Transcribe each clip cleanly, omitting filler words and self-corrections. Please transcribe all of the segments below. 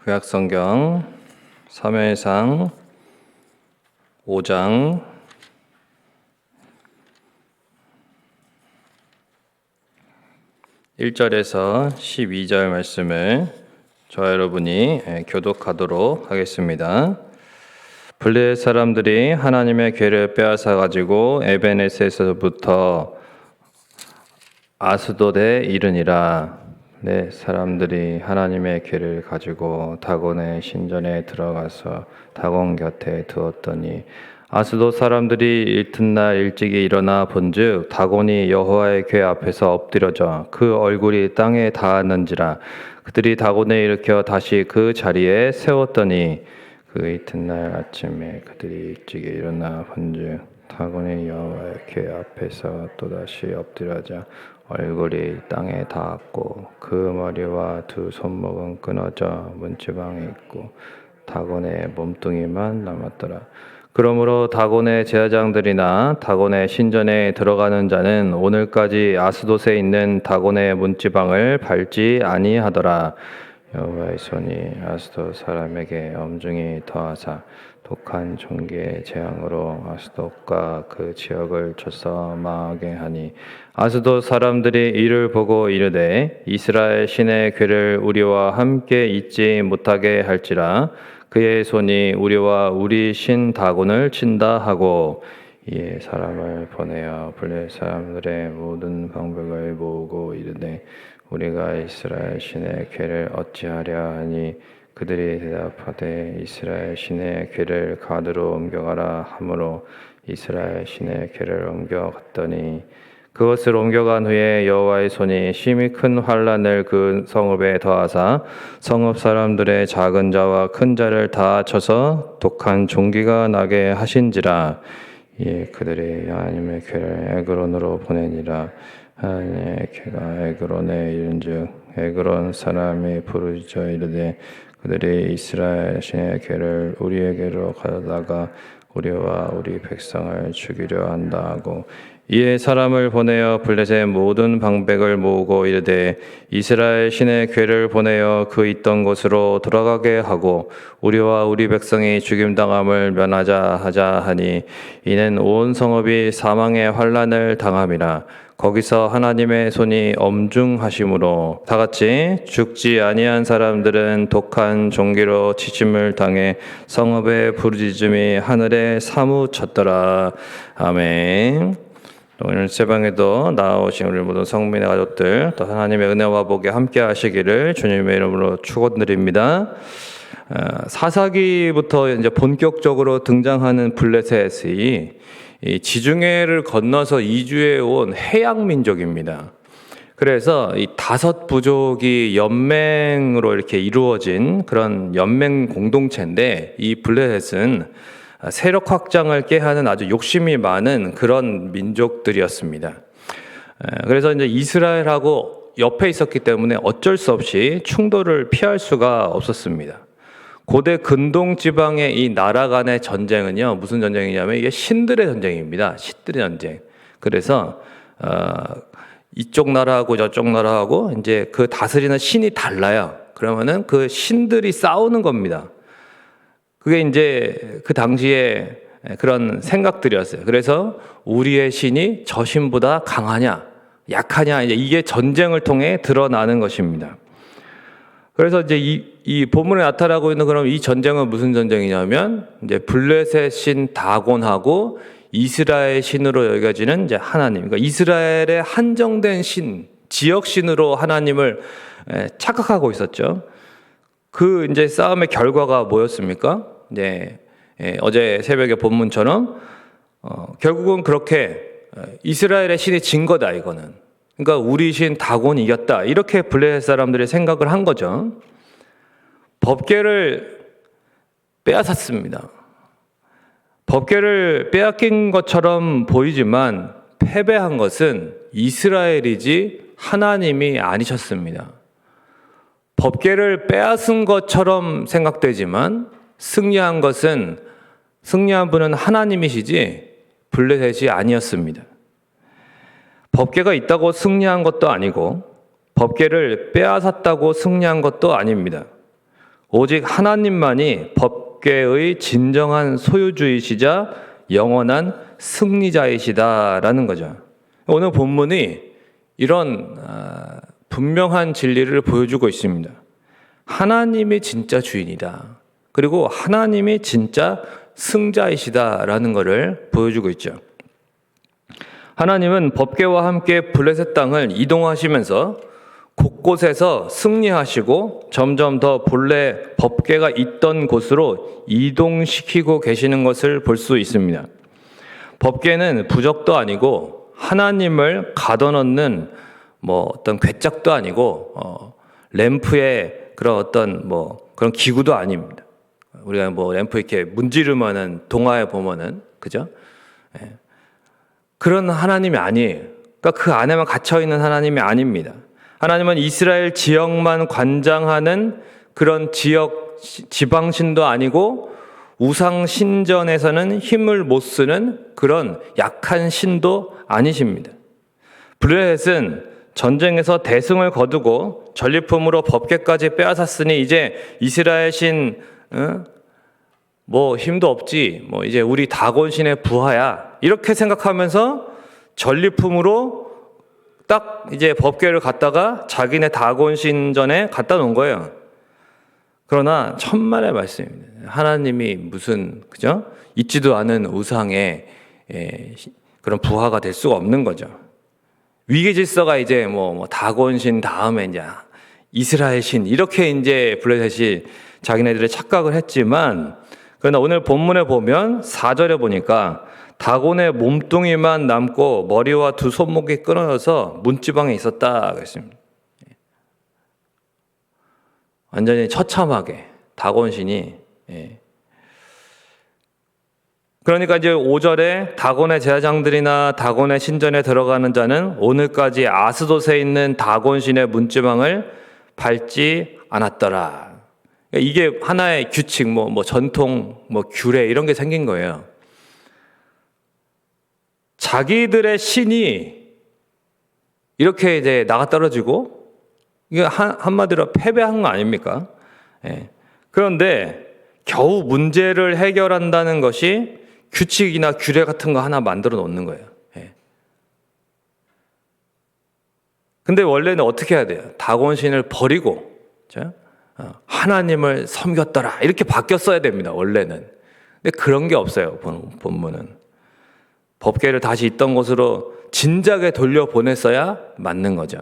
구약성경 사무엘상 5장 1절에서 12절 말씀을 저와 여러분이 교독하도록 하겠습니다. 블레셋 사람들이 하나님의 궤를 빼앗아 가지고 에베네스에서부터 아스돗에 이르니라. 네, 사람들이 하나님의 궤를 가지고 다곤의 신전에 들어가서 다곤 곁에 두었더니 아스돗 사람들이 이튿날 일찍이 일어나 본즉 다곤이 여호와의 궤 앞에서 엎드려져 그 얼굴이 땅에 닿았는지라. 그들이 다곤을 일으켜 다시 그 자리에 세웠더니 그 이튿날 아침에 그들이 일찍이 일어나 본즉 다곤이 여호와의 궤 앞에서 또다시 엎드려져 얼굴이 땅에 닿았고 그 머리와 두 손목은 끊어져 문지방에 있고 다곤의 몸뚱이만 남았더라. 그러므로 다곤의 제사장들이나 다곤의 신전에 들어가는 자는 오늘까지 아스돗에 있는 다곤의 문지방을 밟지 아니하더라. 여호와의 손이 아스돗 사람에게 엄중히 더하사 독한 종기의 재앙으로 아스돗과 그 지역을 쳐서 망하게 하니 아스돗 사람들이 이를 보고 이르되 이스라엘 신의 궤를 우리와 함께 있지 못하게 할지라. 그의 손이 우리와 우리 신 다곤을 친다 하고 이에 사람을 보내어 블레셋 사람들의 모든 방백을 모으고 이르되 우리가 이스라엘 신의 궤를 어찌하랴 하니 그들이 대답하되 이스라엘 신의 궤를 가드로 옮겨가라 하므로 이스라엘 신의 궤를 옮겨갔더니 그것을 옮겨간 후에 여호와의 손이 심히 큰 환난을 그 성읍에 더하사 성읍 사람들의 작은 자와 큰 자를 다 쳐서 독한 종기가 나게 하신지라. 이에 그들이 하나님의 궤를 에그론으로 보내니라. 하나님의 궤가 에그론에 이른즉 에그론 사람이 부르짖어 이르되 그들이 이스라엘 신의 궤를 우리에게로 가져다가 우리와 우리 백성을 죽이려 한다 하고 이에 사람을 보내어 블레셋의 모든 방백을 모으고 이르되 이스라엘 신의 궤를 보내어 그 있던 곳으로 돌아가게 하고 우리와 우리 백성이 죽임당함을 면하자 하자 하니 이는 온 성읍이 사망의 환난을 당함이라. 거기서 하나님의 손이 엄중하심으로 다같이 죽지 아니한 사람들은 독한 종기로 치심을 당해 성읍의 부르짖음이 하늘에 사무쳤더라. 아멘. 오늘 새방에도 나오신 우리 모든 성민의 가족들 또 하나님의 은혜와 복이 함께 하시기를 주님의 이름으로 축원드립니다. 사사기부터 이제 본격적으로 등장하는 블레셋이 이 지중해를 건너서 이주해 온 해양 민족입니다. 그래서 이 5부족이 연맹으로 이렇게 이루어진 그런 연맹 공동체인데 이 블레셋은 세력 확장을 꾀하는 아주 욕심이 많은 그런 민족들이었습니다. 그래서 이제 이스라엘하고 옆에 있었기 때문에 어쩔 수 없이 충돌을 피할 수가 없었습니다. 고대 근동 지방의 이 나라 간의 전쟁은요, 무슨 전쟁이냐면 이게 신들의 전쟁입니다. 신들의 전쟁. 그래서 이쪽 나라하고 저쪽 나라하고 이제 그 다스리는 신이 달라요. 그러면은 그 신들이 싸우는 겁니다. 그게 이제 그 당시에 그런 생각들이었어요. 그래서 우리의 신이 저 신보다 강하냐, 약하냐, 이게 전쟁을 통해 드러나는 것입니다. 그래서 이제 이 본문에 나타나고 있는 그럼 이 전쟁은 무슨 전쟁이냐면 이제 블레셋 신 다곤하고 이스라엘 신으로 여겨지는 이제 하나님, 그러니까 이스라엘의 한정된 신, 지역 신으로 하나님을 착각하고 있었죠. 그 이제 싸움의 결과가 뭐였습니까? 이제 어제 새벽에 본문처럼 결국은 그렇게 이스라엘의 신이 진 거다 이거는. 그러니까 우리 신 다곤이 이겼다 이렇게 블레셋 사람들이 생각을 한 거죠. 법궤를 빼앗았습니다. 법궤를 빼앗긴 것처럼 보이지만 패배한 것은 이스라엘이지 하나님이 아니셨습니다. 법궤를 빼앗은 것처럼 생각되지만 승리한 분은 하나님이시지 블레셋이 아니었습니다. 법궤가 있다고 승리한 것도 아니고 법궤를 빼앗았다고 승리한 것도 아닙니다. 오직 하나님만이 법궤의 진정한 소유주이시자 영원한 승리자이시다라는 거죠. 오늘 본문이 이런 분명한 진리를 보여주고 있습니다. 하나님이 진짜 주인이다. 그리고 하나님이 진짜 승자이시다라는 것을 보여주고 있죠. 하나님은 법궤와 함께 블레셋 땅을 이동하시면서 곳곳에서 승리하시고 점점 더 본래 법궤가 있던 곳으로 이동시키고 계시는 것을 볼 수 있습니다. 법궤는 부적도 아니고 하나님을 가둬놓는 어떤 괴짝도 아니고 램프의 그런 어떤 그런 기구도 아닙니다. 우리가 램프 이렇게 문지르면은 동화에 보면은 그죠? 예. 그런 하나님이 아니에요. 그러니까 그 안에만 갇혀 있는 하나님이 아닙니다. 하나님은 이스라엘 지역만 관장하는 그런 지방신도 아니고 우상 신전에서는 힘을 못 쓰는 그런 약한 신도 아니십니다. 블레셋은 전쟁에서 대승을 거두고 전리품으로 법궤까지 빼앗았으니 이제 이스라엘 신 힘도 없지, 이제 우리 다곤 신의 부하야, 이렇게 생각하면서 전리품으로 딱 이제 법궤를 갖다가 자기네 다곤 신전에 갖다 놓은 거예요. 그러나 천만의 말씀입니다. 하나님이 무슨 그죠? 있지도 않은 우상의 그런 부하가 될 수가 없는 거죠. 위계 질서가 이제 다곤 신 다음에 이제 이스라엘 신, 이렇게 이제 블레셋이 자기네들의 착각을 했지만, 그러나 오늘 본문에 보면 4절에 보니까 다곤의 몸뚱이만 남고 머리와 두 손목이 끊어져서 문지방에 있었다 그랬습니다. 완전히 처참하게 다곤 신이. 그러니까 이제 5절에 다곤의 제사장들이나 다곤의 신전에 들어가는 자는 오늘까지 아스돗에 있는 다곤 신의 문지방을 밟지 않았더라. 이게 하나의 규칙, 전통, 규례 이런 게 생긴 거예요. 자기들의 신이 이렇게 이제 나가 떨어지고, 이게 한마디로 패배한 거 아닙니까? 그런데 겨우 문제를 해결한다는 것이 규칙이나 규례 같은 거 하나 만들어 놓는 거예요. 근데 원래는 어떻게 해야 돼요? 다곤 신을 버리고, 그렇죠? 하나님을 섬겼더라, 이렇게 바뀌었어야 됩니다, 원래는. 근데 그런 게 없어요, 본문은. 법궤를 다시 있던 곳으로 진작에 돌려보냈어야 맞는 거죠.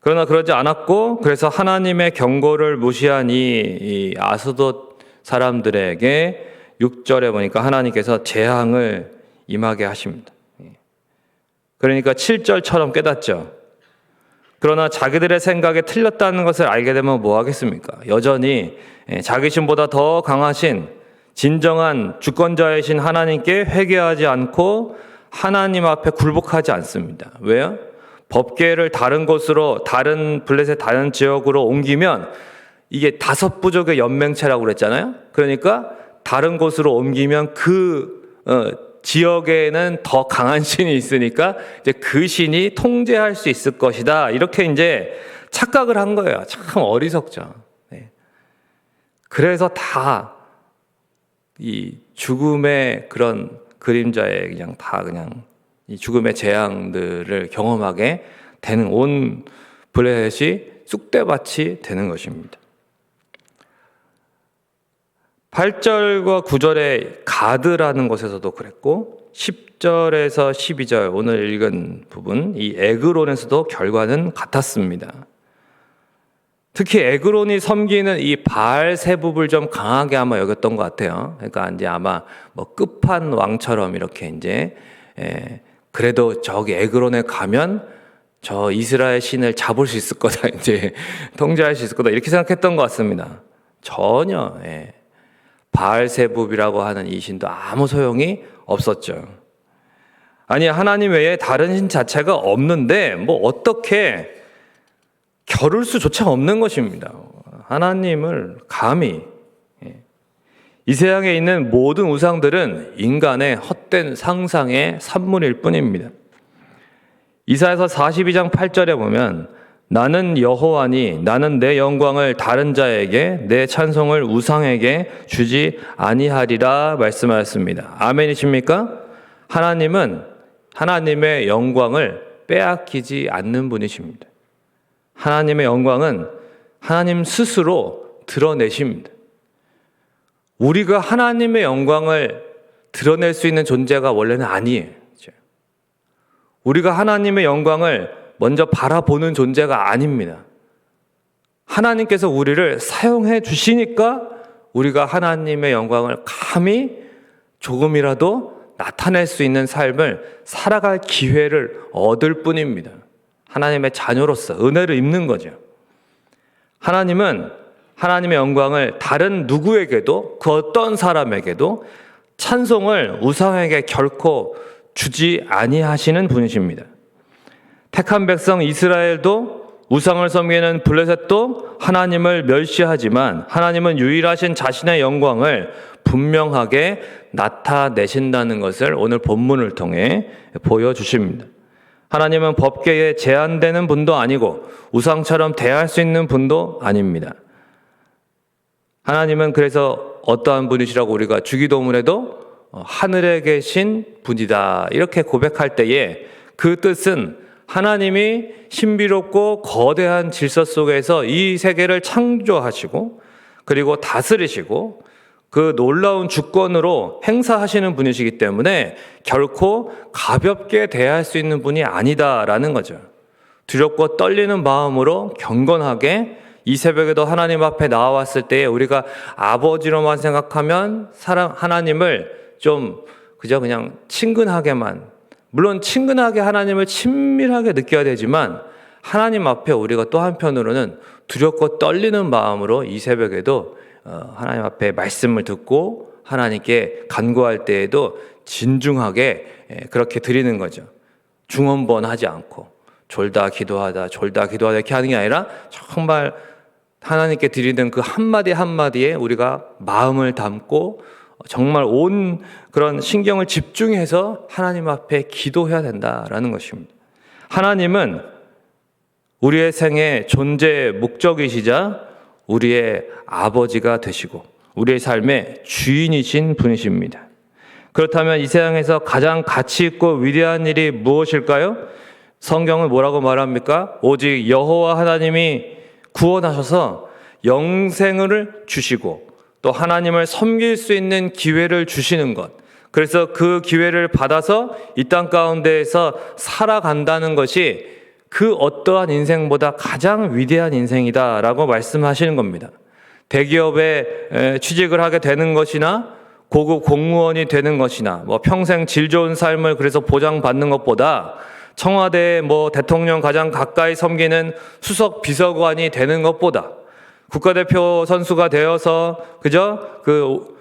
그러나 그러지 않았고, 그래서 하나님의 경고를 무시한 이 아스돗 사람들에게 6절에 보니까 하나님께서 재앙을 임하게 하십니다. 그러니까 7절처럼 깨닫죠. 그러나 자기들의 생각에 틀렸다는 것을 알게 되면 뭐 하겠습니까? 여전히 자기 신보다 더 강하신 진정한 주권자이신 하나님께 회개하지 않고 하나님 앞에 굴복하지 않습니다. 왜요? 법궤를 다른 곳으로, 블레셋 다른 지역으로 옮기면 이게 5부족의 연맹체라고 그랬잖아요. 그러니까 다른 곳으로 옮기면 그 지역에는 더 강한 신이 있으니까 이제 그 신이 통제할 수 있을 것이다, 이렇게 이제 착각을 한 거예요. 참 어리석죠. 그래서 다 이 죽음의 그런 그림자에 그냥 이 죽음의 재앙들을 경험하게 되는, 온 블레셋이 쑥대밭이 되는 것입니다. 8절과 9절의 가드라는 곳에서도 그랬고 10절에서 12절 오늘 읽은 부분, 이 에그론에서도 결과는 같았습니다. 특히 에그론이 섬기는 이 바알세붑을 좀 강하게 아마 여겼던 것 같아요. 그러니까 이제 아마 끝판 왕처럼 이렇게 이제 그래도 저기 에그론에 가면 저 이스라엘 신을 잡을 수 있을 거다, 이제 통제할 수 있을 거다, 이렇게 생각했던 것 같습니다. 전혀 바알세붑이라고 하는 이 신도 아무 소용이 없었죠. 아니, 하나님 외에 다른 신 자체가 없는데 어떻게 겨룰 수조차 없는 것입니다. 하나님을 감히. 이 세상에 있는 모든 우상들은 인간의 헛된 상상의 산물일 뿐입니다. 이사야서 42장 8절에 보면 나는 여호와니 나는 내 영광을 다른 자에게 내 찬송을 우상에게 주지 아니하리라 말씀하였습니다. 아멘이십니까? 하나님은 하나님의 영광을 빼앗기지 않는 분이십니다. 하나님의 영광은 하나님 스스로 드러내십니다. 우리가 하나님의 영광을 드러낼 수 있는 존재가 원래는 아니에요. 우리가 하나님의 영광을 먼저 바라보는 존재가 아닙니다. 하나님께서 우리를 사용해 주시니까 우리가 하나님의 영광을 감히 조금이라도 나타낼 수 있는 삶을 살아갈 기회를 얻을 뿐입니다. 하나님의 자녀로서 은혜를 입는 거죠. 하나님은 하나님의 영광을 다른 누구에게도 그 어떤 사람에게도 찬송을 우상에게 결코 주지 아니하시는 분이십니다. 택한 백성 이스라엘도 우상을 섬기는 블레셋도 하나님을 멸시하지만 하나님은 유일하신 자신의 영광을 분명하게 나타내신다는 것을 오늘 본문을 통해 보여주십니다. 하나님은 법계에 제한되는 분도 아니고 우상처럼 대할 수 있는 분도 아닙니다. 하나님은 그래서 어떠한 분이시라고 우리가 주기도문에도 하늘에 계신 분이다 이렇게 고백할 때에 그 뜻은 하나님이 신비롭고 거대한 질서 속에서 이 세계를 창조하시고 그리고 다스리시고 그 놀라운 주권으로 행사하시는 분이시기 때문에 결코 가볍게 대할 수 있는 분이 아니다라는 거죠. 두렵고 떨리는 마음으로 경건하게 이 새벽에도 하나님 앞에 나와왔을 때에 우리가 아버지로만 생각하면 하나님을 좀 그냥 친근하게만, 물론 친근하게 하나님을 친밀하게 느껴야 되지만 하나님 앞에 우리가 또 한편으로는 두렵고 떨리는 마음으로 이 새벽에도 하나님 앞에 말씀을 듣고 하나님께 간구할 때에도 진중하게 그렇게 드리는 거죠. 중언번하지 않고 졸다 기도하다 이렇게 하는 게 아니라 정말 하나님께 드리는 그 한마디 한마디에 우리가 마음을 담고 정말 온 그런 신경을 집중해서 하나님 앞에 기도해야 된다라는 것입니다. 하나님은 우리의 생의 존재의 목적이시자 우리의 아버지가 되시고 우리의 삶의 주인이신 분이십니다. 그렇다면 이 세상에서 가장 가치 있고 위대한 일이 무엇일까요? 성경은 뭐라고 말합니까? 오직 여호와 하나님이 구원하셔서 영생을 주시고 또 하나님을 섬길 수 있는 기회를 주시는 것, 그래서 그 기회를 받아서 이 땅 가운데에서 살아간다는 것이 그 어떠한 인생보다 가장 위대한 인생이다라고 말씀하시는 겁니다. 대기업에 취직을 하게 되는 것이나 고급 공무원이 되는 것이나 평생 질 좋은 삶을 그래서 보장받는 것보다 청와대에 대통령 가장 가까이 섬기는 수석 비서관이 되는 것보다 국가대표 선수가 되어서 그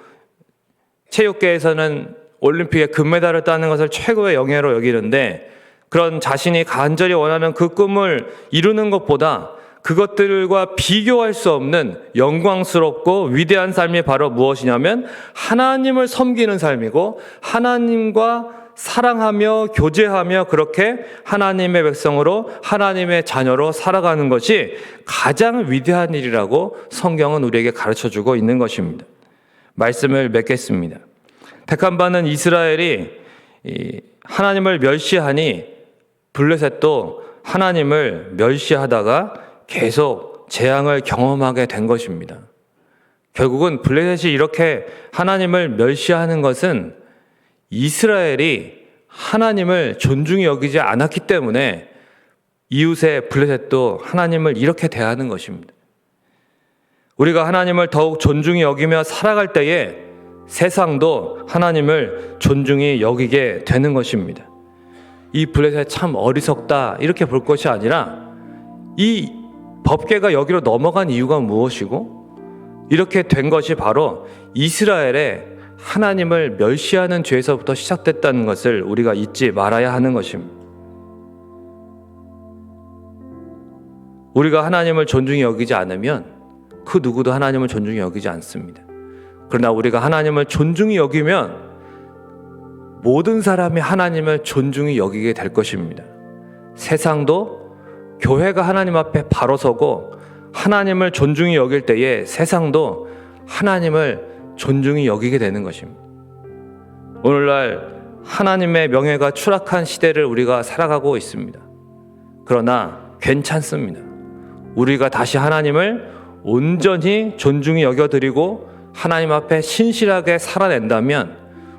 체육계에서는 올림픽에 금메달을 따는 것을 최고의 영예로 여기는데 그런 자신이 간절히 원하는 그 꿈을 이루는 것보다 그것들과 비교할 수 없는 영광스럽고 위대한 삶이 바로 무엇이냐면 하나님을 섬기는 삶이고 하나님과 사랑하며 교제하며 그렇게 하나님의 백성으로 하나님의 자녀로 살아가는 것이 가장 위대한 일이라고 성경은 우리에게 가르쳐주고 있는 것입니다. 말씀을 맺겠습니다. 택한 바는 이스라엘이 하나님을 멸시하니 블레셋도 하나님을 멸시하다가 계속 재앙을 경험하게 된 것입니다. 결국은 블레셋이 이렇게 하나님을 멸시하는 것은 이스라엘이 하나님을 존중히 여기지 않았기 때문에 이웃의 블레셋도 하나님을 이렇게 대하는 것입니다. 우리가 하나님을 더욱 존중히 여기며 살아갈 때에 세상도 하나님을 존중히 여기게 되는 것입니다. 이 블레셋 참 어리석다 이렇게 볼 것이 아니라 이 법궤가 여기로 넘어간 이유가 무엇이고 이렇게 된 것이 바로 이스라엘의 하나님을 멸시하는 죄에서부터 시작됐다는 것을 우리가 잊지 말아야 하는 것입니다. 우리가 하나님을 존중히 여기지 않으면 그 누구도 하나님을 존중히 여기지 않습니다. 그러나 우리가 하나님을 존중히 여기면 모든 사람이 하나님을 존중히 여기게 될 것입니다. 세상도 교회가 하나님 앞에 바로 서고 하나님을 존중히 여길 때에 세상도 하나님을 존중히 여기게 되는 것입니다. 오늘날 하나님의 명예가 추락한 시대를 우리가 살아가고 있습니다. 그러나 괜찮습니다. 우리가 다시 하나님을 온전히 존중히 여겨드리고 하나님 앞에 신실하게 살아낸다면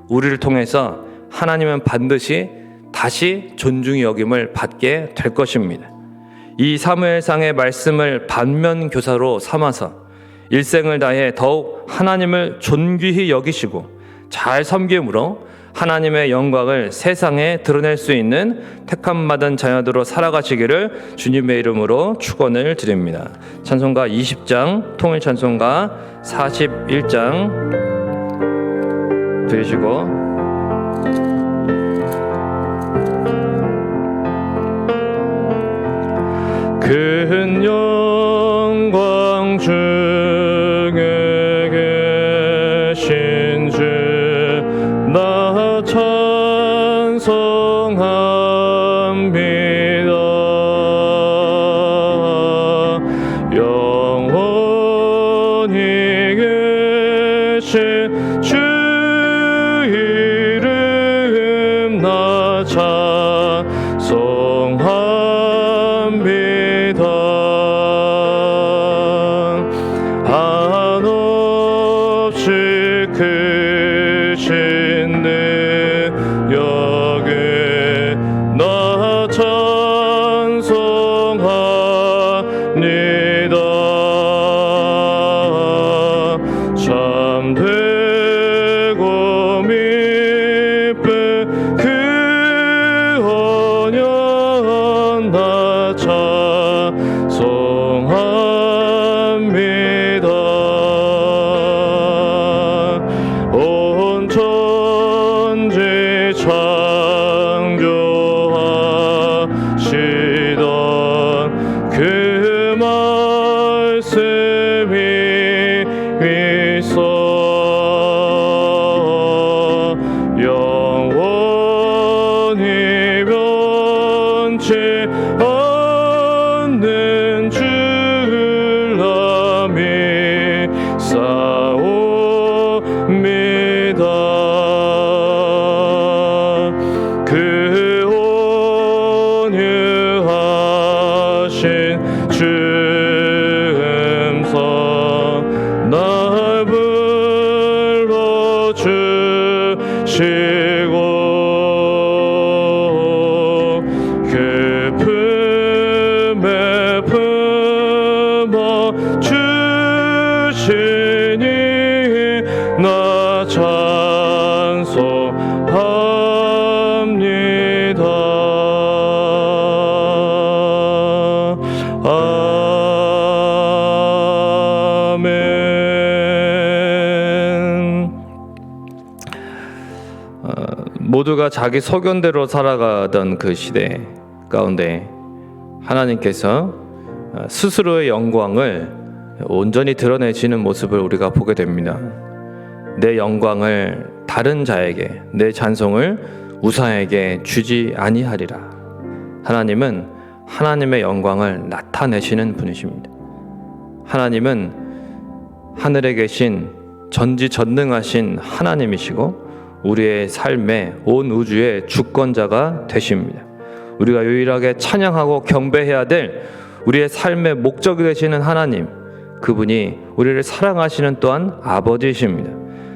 우리를 통해서 하나님은 반드시 다시 존중히 여김을 받게 될 것입니다. 이 사무엘상의 말씀을 반면교사로 삼아서 일생을 다해 더욱 하나님을 존귀히 여기시고 잘 섬김으로 하나님의 영광을 세상에 드러낼 수 있는 택함받은 자녀들로 살아가시기를 주님의 이름으로 축원을 드립니다. 찬송가 20장, 통일찬송가 41장 들으시고 큰 영광 중에 계신 주 나 찬송합니다. 영원히 계신 주 이름 나 찬송합니다. 한없이 크신 능력에 나 찬송합니다. 참되고 미쁜 그 언약 나 찬송합니다. 온 천지 창조하시던 그 말씀이 있어 영원히 변치 않는 줄 남이 싸웁니다. 그 온유하신 주음성 날 불러주시고 그 품에 품어 주시니 나 찬송합니다. 아멘. 모두가 자기 소견대로 살아가던 그 시대 가운데 하나님께서 스스로의 영광을 온전히 드러내시는 모습을 우리가 보게 됩니다. 내 영광을 다른 자에게, 내 찬송을 우상에게 주지 아니하리라. 하나님은 하나님의 영광을 나타내시는 분이십니다. 하나님은 하늘에 계신 전지전능하신 하나님이시고 우리의 삶의 온 우주의 주권자가 되십니다. 우리가 유일하게 찬양하고 경배해야 될 우리의 삶의 목적이 되시는 하나님, 그분이 우리를 사랑하시는 또한 아버지이십니다.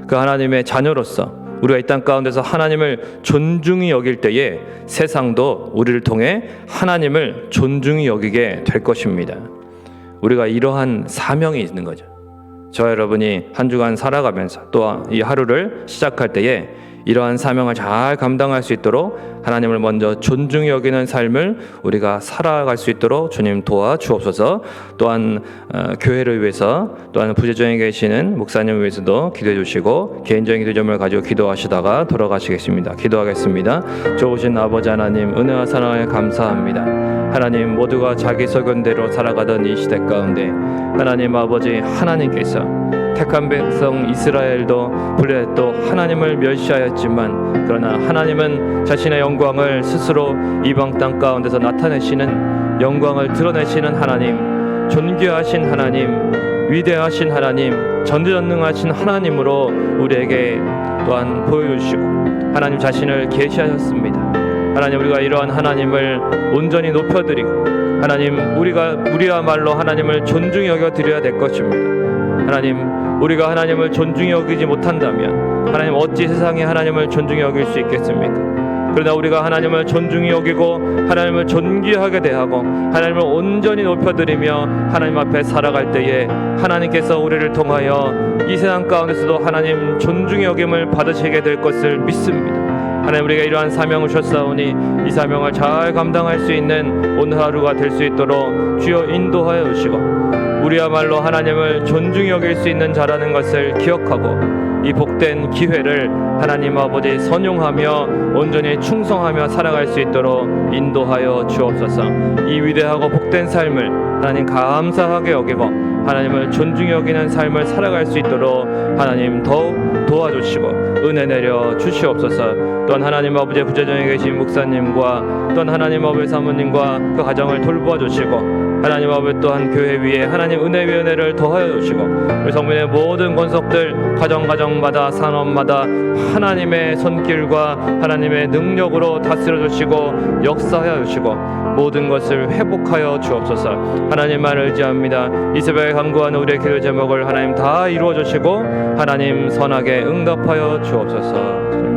그 하나님의 자녀로서 우리가 이 땅 가운데서 하나님을 존중히 여길 때에 세상도 우리를 통해 하나님을 존중히 여기게 될 것입니다. 우리가 이러한 사명이 있는 거죠. 저와 여러분이 한 주간 살아가면서 또 이 하루를 시작할 때에 이러한 사명을 잘 감당할 수 있도록 하나님을 먼저 존중히 여기는 삶을 우리가 살아갈 수 있도록 주님 도와주옵소서. 또한 교회를 위해서 또한 부재정에 계시는 목사님을 위해서도 기도해 주시고 개인적인 기도점을 가지고 기도하시다가 돌아가시겠습니다. 기도하겠습니다. 좋으신 아버지 하나님, 은혜와 사랑에 감사합니다. 하나님, 모두가 자기 소견대로 살아가던 이 시대 가운데 하나님 아버지, 하나님께서 택한 백성 이스라엘도 블레셋도 하나님을 멸시하였지만 그러나 하나님은 자신의 영광을 스스로 이방 땅 가운데서 나타내시는 영광을 드러내시는 하나님, 존귀하신 하나님, 위대하신 하나님, 전지전능하신 하나님으로 우리에게 또한 보여주시고 하나님 자신을 계시하셨습니다. 하나님, 우리가 이러한 하나님을 온전히 높여드리고 하나님, 우리야말로 하나님을 존중히 여겨드려야 될 것입니다. 하나님, 우리가 하나님을 존중히 여기지 못한다면 하나님, 어찌 세상에 하나님을 존중히 여길 수 있겠습니까? 그러나 우리가 하나님을 존중히 여기고 하나님을 존귀하게 대하고 하나님을 온전히 높여드리며 하나님 앞에 살아갈 때에 하나님께서 우리를 통하여 이 세상 가운데서도 하나님 존중히 여김을 받으시게 될 것을 믿습니다. 하나님, 우리가 이러한 사명을 주셨사오니 이 사명을 잘 감당할 수 있는 오늘 하루가 될 수 있도록 주여 인도하여 주시고 우리야말로 하나님을 존중히 여길 수 있는 자라는 것을 기억하고 이 복된 기회를 하나님 아버지 선용하며 온전히 충성하며 살아갈 수 있도록 인도하여 주옵소서. 이 위대하고 복된 삶을 하나님 감사하게 여기고 하나님을 존중히 여기는 삶을 살아갈 수 있도록 하나님 더욱 도와주시고 은혜 내려 주시옵소서. 또한 하나님 아버지의 부재정에 계신 목사님과 또한 하나님 아버지 사모님과 그 가정을 돌보아 주시고 하나님 아버지 또한 교회 위에 하나님 은혜 위에 은혜를 더하여 주시고 우리 성민의 모든 권속들 가정마다 산업마다 하나님의 손길과 하나님의 능력으로 다스려 주시고 역사하여 주시고 모든 것을 회복하여 주옵소서. 하나님만 의지합니다. 이 새벽에 간구하는 우리의 기도 제목을 하나님 다 이루어 주시고 하나님 선하게 응답하여 주옵소서.